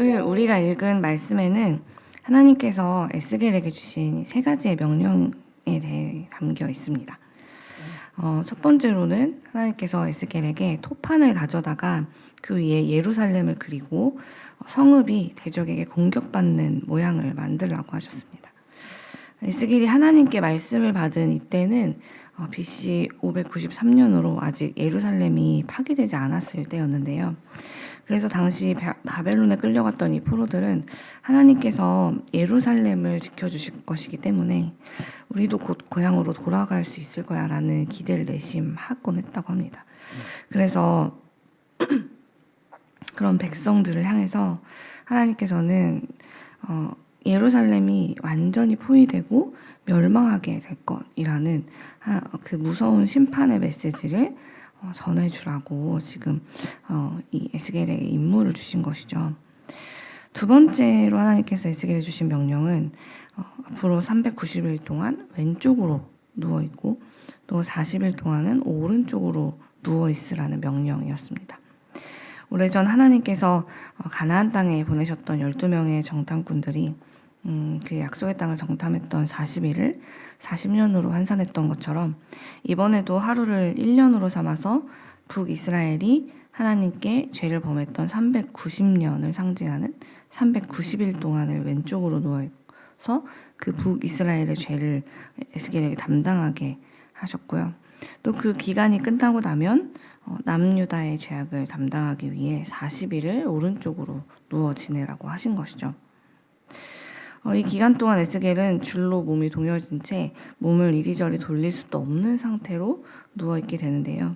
오늘 우리가 읽은 말씀에는 하나님께서 에스겔에게 주신 세 가지의 명령에 대해 담겨 있습니다. 첫 번째로는 하나님께서 에스겔에게 토판을 가져다가 그 위에 예루살렘을 그리고 성읍이 대적에게 공격받는 모양을 만들라고 하셨습니다. 에스겔이 하나님께 말씀을 받은 이때는 BC 593년으로 아직 예루살렘이 파괴되지 않았을 때였는데요. 그래서 당시 바벨론에 끌려갔던 이 포로들은 하나님께서 예루살렘을 지켜주실 것이기 때문에 우리도 곧 고향으로 돌아갈 수 있을 거야 라는 기대를 내심하곤 했다고 합니다. 그래서 그런 백성들을 향해서 하나님께서는 예루살렘이 완전히 포위되고 멸망하게 될 것이라는 그 무서운 심판의 메시지를 전해주라고 지금 이 에스겔에게 임무를 주신 것이죠. 두 번째로 하나님께서 에스겔에 주신 명령은 앞으로 390일 동안 왼쪽으로 누워있고 또 40일 동안은 오른쪽으로 누워있으라는 명령이었습니다. 오래전 하나님께서 가나안 땅에 보내셨던 12명의 정탐꾼들이 그 약속의 땅을 정탐했던 40일을 40년으로 환산했던 것처럼 이번에도 하루를 1년으로 삼아서 북이스라엘이 하나님께 죄를 범했던 390년을 상징하는 390일 동안을 왼쪽으로 누워서 그 북이스라엘의 죄를 에스겔에게 담당하게 하셨고요. 또 그 기간이 끝나고 나면 남유다의 죄악을 담당하기 위해 40일을 오른쪽으로 누워 지내라고 하신 것이죠. 이 기간 동안 에스겔은 줄로 몸이 동여진 채 몸을 이리저리 돌릴 수도 없는 상태로 누워있게 되는데요.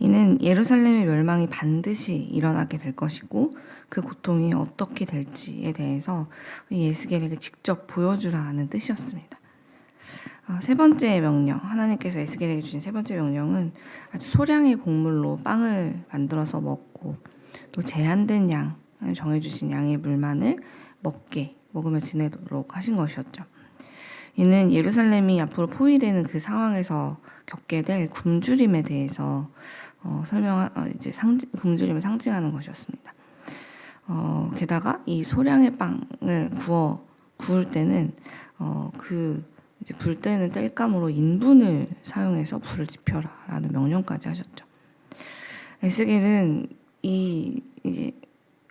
이는 예루살렘의 멸망이 반드시 일어나게 될 것이고 그 고통이 어떻게 될지에 대해서 이 에스겔에게 직접 보여주라는 뜻이었습니다. 세 번째 명령, 하나님께서 에스겔에게 주신 세 번째 명령은 아주 소량의 곡물로 빵을 만들어서 먹고 또 제한된 양, 정해주신 양의 물만을 먹으며 지내도록 하신 것이었죠. 이는 예루살렘이 앞으로 포위되는 그 상황에서 겪게 될 굶주림에 대해서 굶주림을 상징하는 것이었습니다. 게다가 이 소량의 빵을 구울 때는 불 때는 땔감으로 인분을 사용해서 불을 지펴라라는 명령까지 하셨죠. 에스겔은 이제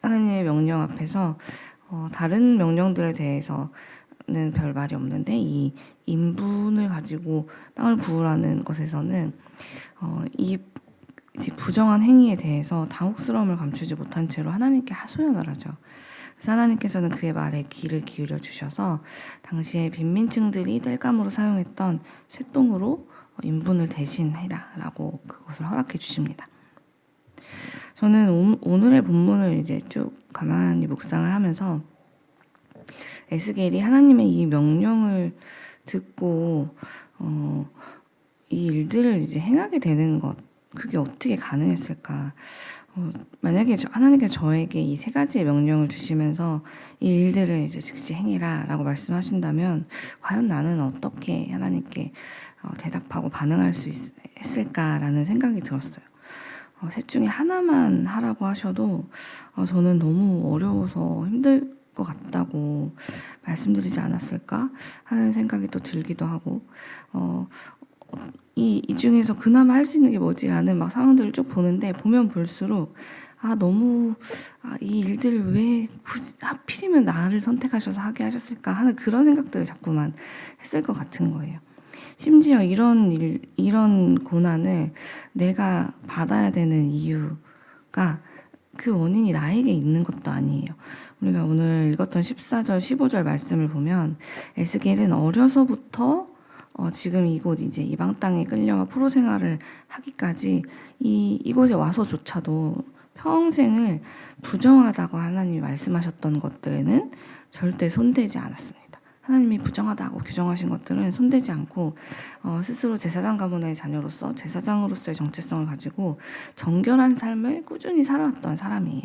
하나님의 명령 앞에서 다른 명령들에 대해서는 별 말이 없는데 이 인분을 가지고 빵을 구우라는 것에서는 이 부정한 행위에 대해서 당혹스러움을 감추지 못한 채로 하나님께 하소연을 하죠. 그래서 하나님께서는 그의 말에 귀를 기울여 주셔서 당시에 빈민층들이 땔감으로 사용했던 쇠똥으로 인분을 대신해라라고 그것을 허락해 주십니다. 저는 오늘의 본문을 이제 쭉 가만히 묵상을 하면서 에스겔이 하나님의 이 명령을 듣고 이 일들을 이제 행하게 되는 것, 그게 어떻게 가능했을까? 만약에 하나님께서 저에게 이 세 가지의 명령을 주시면서 이 일들을 이제 즉시 행해라라고 말씀하신다면 과연 나는 어떻게 하나님께 대답하고 반응할 수 있을까라는 생각이 들었어요. 셋 중에 하나만 하라고 하셔도 저는 너무 어려워서 힘들 것 같다고 말씀드리지 않았을까 하는 생각이 또 들기도 하고 이 중에서 그나마 할 수 있는 게 뭐지라는 막 상황들을 쭉 보면 볼수록 너무 이 일들을 왜 굳이 하필이면 나를 선택하셔서 하게 하셨을까 하는 그런 생각들을 자꾸만 했을 것 같은 거예요. 심지어 이런 고난을 내가 받아야 되는 이유가 그 원인이 나에게 있는 것도 아니에요. 우리가 오늘 읽었던 14절, 15절 말씀을 보면 에스겔은 어려서부터 지금 이곳 이제 이방 땅에 끌려가 포로 생활을 하기까지 이곳에 와서조차도 평생을 부정하다고 하나님이 말씀하셨던 것들에는 절대 손대지 않았습니다. 하나님이 부정하다고 규정하신 것들은 손대지 않고 스스로 제사장 가문의 자녀로서 제사장으로서의 정체성을 가지고 정결한 삶을 꾸준히 살아왔던 사람이에요.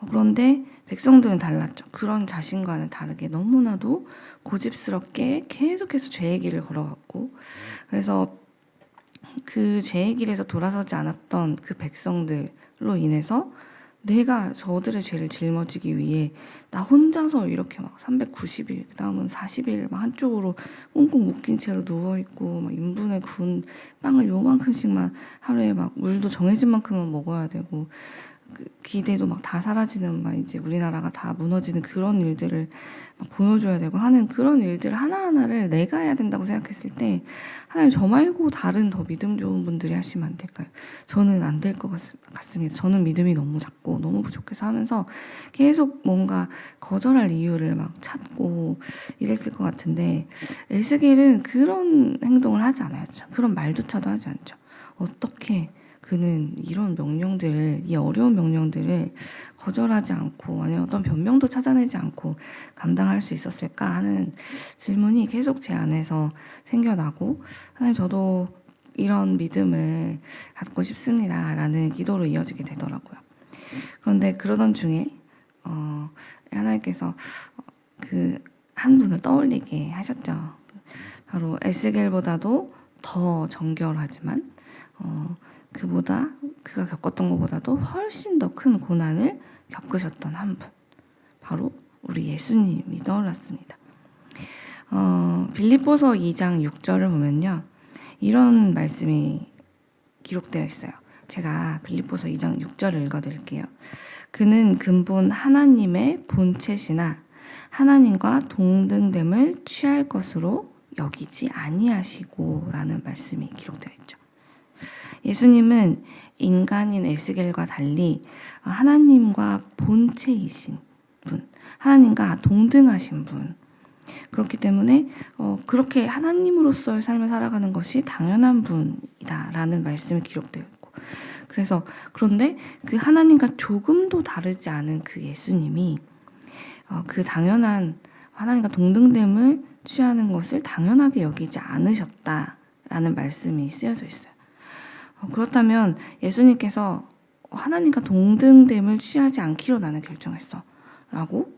그런데 백성들은 달랐죠. 그런 자신과는 다르게 너무나도 고집스럽게 계속해서 죄의 길을 걸어갔고, 그래서 그 죄의 길에서 돌아서지 않았던 그 백성들로 인해서 내가 저들의 죄를 짊어지기 위해 나 혼자서 이렇게 막 390일, 그 다음은 40일 막 한쪽으로 꽁꽁 묶인 채로 누워있고, 막 인분에 구운 빵을 요만큼씩만 하루에 막 물도 정해진 만큼만 먹어야 되고, 그 기대도 막 다 사라지는, 막 이제 우리나라가 다 무너지는 그런 일들을 막 보여줘야 되고 하는 그런 일들 하나하나를 내가 해야 된다고 생각했을 때, 하나님 저 말고 다른 더 믿음 좋은 분들이 하시면 안 될까요? 저는 안 될 것 같습니다. 저는 믿음이 너무 작고 너무 부족해서 하면서 계속 뭔가 거절할 이유를 막 찾고 이랬을 것 같은데, 에스겔은 그런 행동을 하지 않아요. 그런 말조차도 하지 않죠. 어떻게 그는 이런 명령들을, 이 어려운 명령들을 거절하지 않고, 아니면 어떤 변명도 찾아내지 않고 감당할 수 있었을까 하는 질문이 계속 제 안에서 생겨나고, 하나님 저도 이런 믿음을 갖고 싶습니다 라는 기도로 이어지게 되더라고요. 그런데 그러던 중에 하나님께서 그 한 분을 떠올리게 하셨죠. 바로 에스겔보다도 더 정결하지만 그가 겪었던 것보다도 훨씬 더 큰 고난을 겪으셨던 한 분, 바로 우리 예수님이 떠올랐습니다. 빌립보서 2장 6절을 보면요, 이런 말씀이 기록되어 있어요. 제가 빌립보서 2장 6절을 읽어드릴게요. 그는 근본 하나님의 본체시나 하나님과 동등됨을 취할 것으로 여기지 아니하시고 라는 말씀이 기록되어 있죠. 예수님은 인간인 에스겔과 달리 하나님과 본체이신 분, 하나님과 동등하신 분, 그렇기 때문에 그렇게 하나님으로서의 삶을 살아가는 것이 당연한 분이다라는 말씀이 기록되어 있고, 그런데 그 하나님과 조금도 다르지 않은 그 예수님이 그 당연한 하나님과 동등됨을 취하는 것을 당연하게 여기지 않으셨다라는 말씀이 쓰여져 있어요. 그렇다면 예수님께서 하나님과 동등됨을 취하지 않기로 나는 결정했어 라고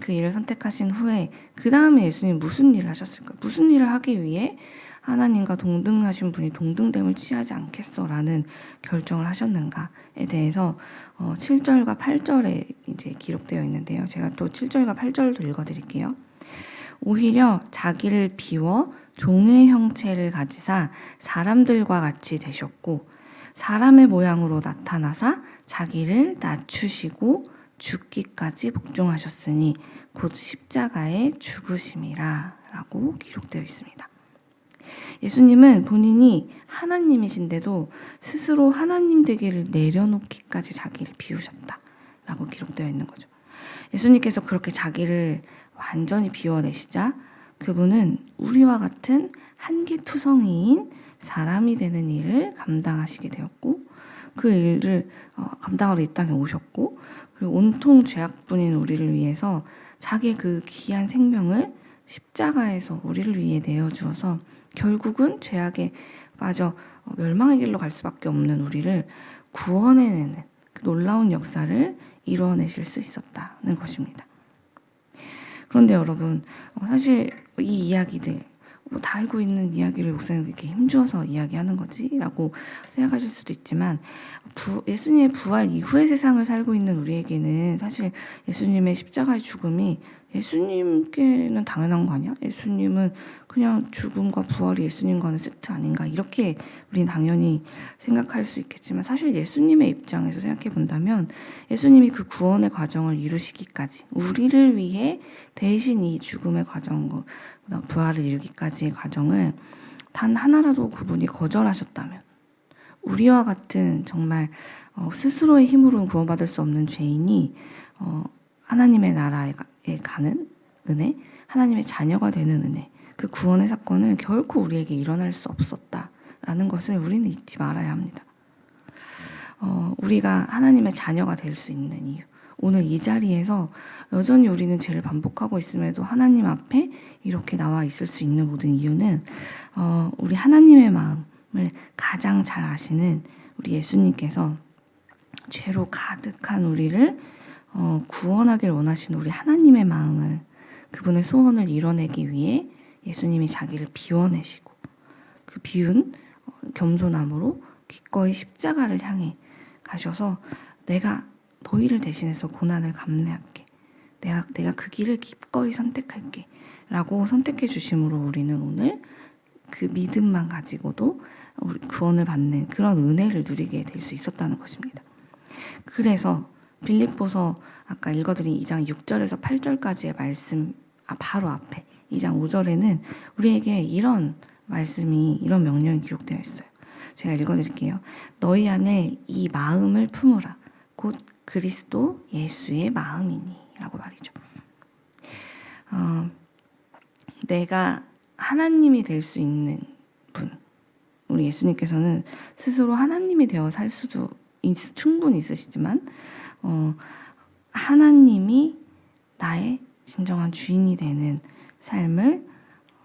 그 일을 선택하신 후에 그 다음에 예수님 무슨 일을 하셨을까? 무슨 일을 하기 위해 하나님과 동등하신 분이 동등됨을 취하지 않겠어 라는 결정을 하셨는가에 대해서 7절과 8절에 이제 기록되어 있는데요. 제가 또 7절과 8절도 읽어드릴게요. 오히려 자기를 비워 종의 형체를 가지사 사람들과 같이 되셨고, 사람의 모양으로 나타나사 자기를 낮추시고 죽기까지 복종하셨으니 곧 십자가에 죽으심이라 라고 기록되어 있습니다. 예수님은 본인이 하나님이신데도 스스로 하나님 되기를 내려놓기까지 자기를 비우셨다 라고 기록되어 있는 거죠. 예수님께서 그렇게 자기를 완전히 비워내시자 그분은 우리와 같은 한계투성이인 사람이 되는 일을 감당하시게 되었고, 그 일을 감당하러 이 땅에 오셨고, 그리고 온통 죄악뿐인 우리를 위해서 자기의 그 귀한 생명을 십자가에서 우리를 위해 내어주어서 결국은 죄악에 빠져 멸망의 길로 갈 수밖에 없는 우리를 구원해내는 그 놀라운 역사를 이루어내실 수 있었다는 것입니다. 그런데 여러분, 사실 이 이야기들 다 알고 있는 이야기를 목사님 이렇게 힘주어서 이야기하는 거지? 라고 생각하실 수도 있지만, 예수님의 부활 이후의 세상을 살고 있는 우리에게는 사실 예수님의 십자가의 죽음이 예수님께는 당연한 거 아니야? 예수님은 그냥 죽음과 부활이 예수님과는 세트 아닌가? 이렇게 우리는 당연히 생각할 수 있겠지만, 사실 예수님의 입장에서 생각해 본다면 예수님이 그 구원의 과정을 이루시기까지, 우리를 위해 대신 이 죽음의 과정, 부활을 이루기까지의 과정을 단 하나라도 그분이 거절하셨다면, 우리와 같은 정말 스스로의 힘으로는 구원받을 수 없는 죄인이 하나님의 나라에 가는 은혜, 하나님의 자녀가 되는 은혜, 그 구원의 사건은 결코 우리에게 일어날 수 없었다라는 것을 우리는 잊지 말아야 합니다. 우리가 하나님의 자녀가 될 수 있는 이유, 오늘 이 자리에서 여전히 우리는 죄를 반복하고 있음에도 하나님 앞에 이렇게 나와 있을 수 있는 모든 이유는 우리 하나님의 마음을 가장 잘 아시는 우리 예수님께서 죄로 가득한 우리를 구원하길 원하시는 우리 하나님의 마음을, 그분의 소원을 이뤄내기 위해 예수님이 자기를 비워내시고 그 비운 겸손함으로 기꺼이 십자가를 향해 가셔서 내가 너희를 대신해서 고난을 감내할게. 내가 그 길을 기꺼이 선택할게. 라고 선택해 주심으로 우리는 오늘 그 믿음만 가지고도 우리 구원을 받는 그런 은혜를 누리게 될 수 있었다는 것입니다. 그래서 빌립보서 아까 읽어드린 2장 6절에서 8절까지의 말씀 바로 앞에 2장 5절에는 우리에게 이런 말씀이, 이런 명령이 기록되어 있어요. 제가 읽어드릴게요. 너희 안에 이 마음을 품으라. 곧 그리스도 예수의 마음이니 라고 말이죠. 내가 하나님이 될 수 있는 분, 우리 예수님께서는 스스로 하나님이 되어 살 수도 충분히 있으시지만 하나님이 나의 진정한 주인이 되는 삶을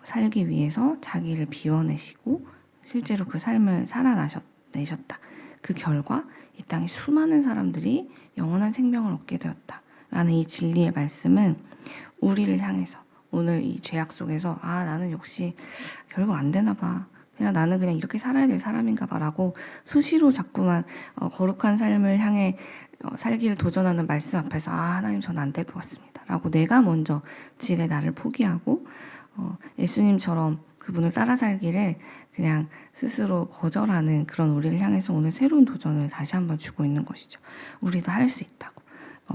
살기 위해서 자기를 비워내시고 실제로 그 삶을 살아내셨다. 그 결과 이 땅에 수많은 사람들이 영원한 생명을 얻게 되었다라는 이 진리의 말씀은 우리를 향해서 오늘 이 죄악 속에서 나는 역시 결국 안 되나 봐. 나는 그냥 이렇게 살아야 될 사람인가 봐라고 수시로 자꾸만 거룩한 삶을 향해 살기를 도전하는 말씀 앞에서 하나님 저는 안 될 것 같습니다 라고 내가 먼저 질의 나를 포기하고 예수님처럼 그분을 따라 살기를 그냥 스스로 거절하는 그런 우리를 향해서 오늘 새로운 도전을 다시 한번 주고 있는 것이죠. 우리도 할 수 있다고.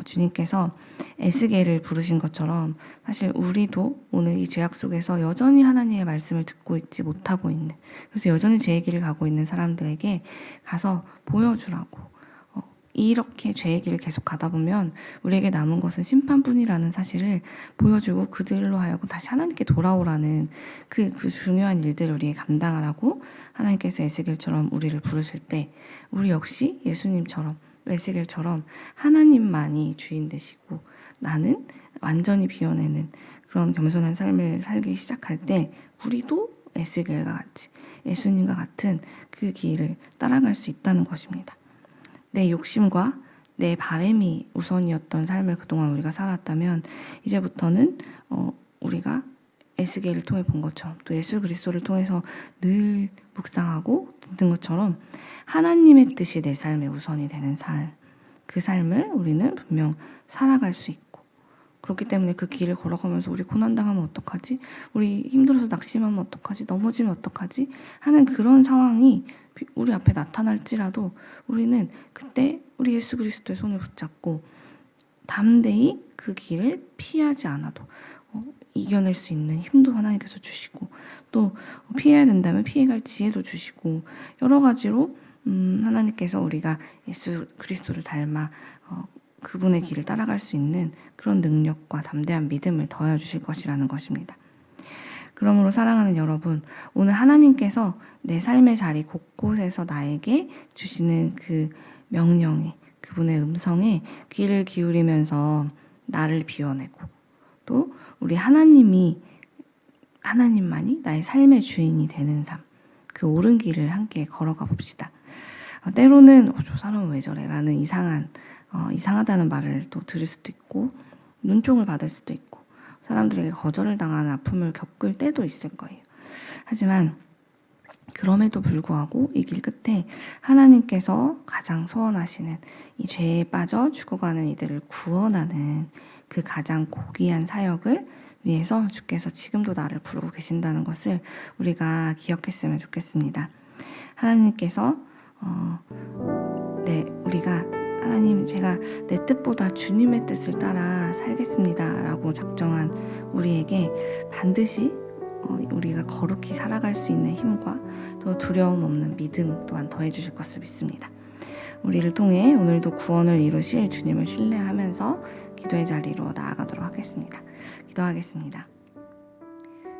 주님께서 에스겔을 부르신 것처럼 사실 우리도 오늘 이 죄악 속에서 여전히 하나님의 말씀을 듣고 있지 못하고 있는, 그래서 여전히 죄의 길을 가고 있는 사람들에게 가서 보여주라고. 이렇게 죄의 길을 계속 가다 보면 우리에게 남은 것은 심판뿐이라는 사실을 보여주고 그들로 하여금 다시 하나님께 돌아오라는 그 중요한 일들을 우리에게 감당하라고 하나님께서 에스겔처럼 우리를 부르실 때 우리 역시 예수님처럼 에스겔처럼 하나님만이 주인 되시고 나는 완전히 비워내는 그런 겸손한 삶을 살기 시작할 때 우리도 에스겔과 같이 예수님과 같은 그 길을 따라갈 수 있다는 것입니다. 내 욕심과 내 바람이 우선이었던 삶을 그동안 우리가 살았다면 이제부터는 우리가 에스겔을 통해 본 것처럼 또 예수 그리스도를 통해서 늘 묵상하고 듣는 것처럼 하나님의 뜻이 내 삶의 우선이 되는 삶, 그 삶을 우리는 분명 살아갈 수 있고, 그렇기 때문에 그 길을 걸어가면서 우리 고난당하면 어떡하지? 우리 힘들어서 낙심하면 어떡하지? 넘어지면 어떡하지? 하는 그런 상황이 우리 앞에 나타날지라도 우리는 그때 우리 예수 그리스도의 손을 붙잡고 담대히 그 길을 피하지 않아도 이겨낼 수 있는 힘도 하나님께서 주시고 또 피해야 된다면 피해갈 지혜도 주시고 여러 가지로 하나님께서 우리가 예수 그리스도를 닮아 그분의 길을 따라갈 수 있는 그런 능력과 담대한 믿음을 더해 주실 것이라는 것입니다. 그러므로 사랑하는 여러분, 오늘 하나님께서 내 삶의 자리 곳곳에서 나에게 주시는 그 명령에, 그분의 음성에 귀를 기울이면서 나를 비워내고 또 우리 하나님만이 나의 삶의 주인이 되는 삶, 그 옳은 길을 함께 걸어가 봅시다. 때로는 저 사람은 왜 저래? 라는 이상하다는 말을 또 들을 수도 있고 눈총을 받을 수도 있고 사람들에게 거절을 당하는 아픔을 겪을 때도 있을 거예요. 하지만 그럼에도 불구하고 이 길 끝에 하나님께서 가장 소원하시는 이 죄에 빠져 죽어가는 이들을 구원하는 그 가장 고귀한 사역을 위해서 주께서 지금도 나를 부르고 계신다는 것을 우리가 기억했으면 좋겠습니다. 하나님께서 우리가 하나님 제가 내 뜻보다 주님의 뜻을 따라 살겠습니다 라고 작정한 우리에게 반드시 우리가 거룩히 살아갈 수 있는 힘과 또 두려움 없는 믿음 또한 더해 주실 것을 믿습니다. 우리를 통해 오늘도 구원을 이루실 주님을 신뢰하면서 기도의 자리로 나아가도록 하겠습니다. 기도하겠습니다.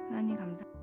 하나님 감사합니다.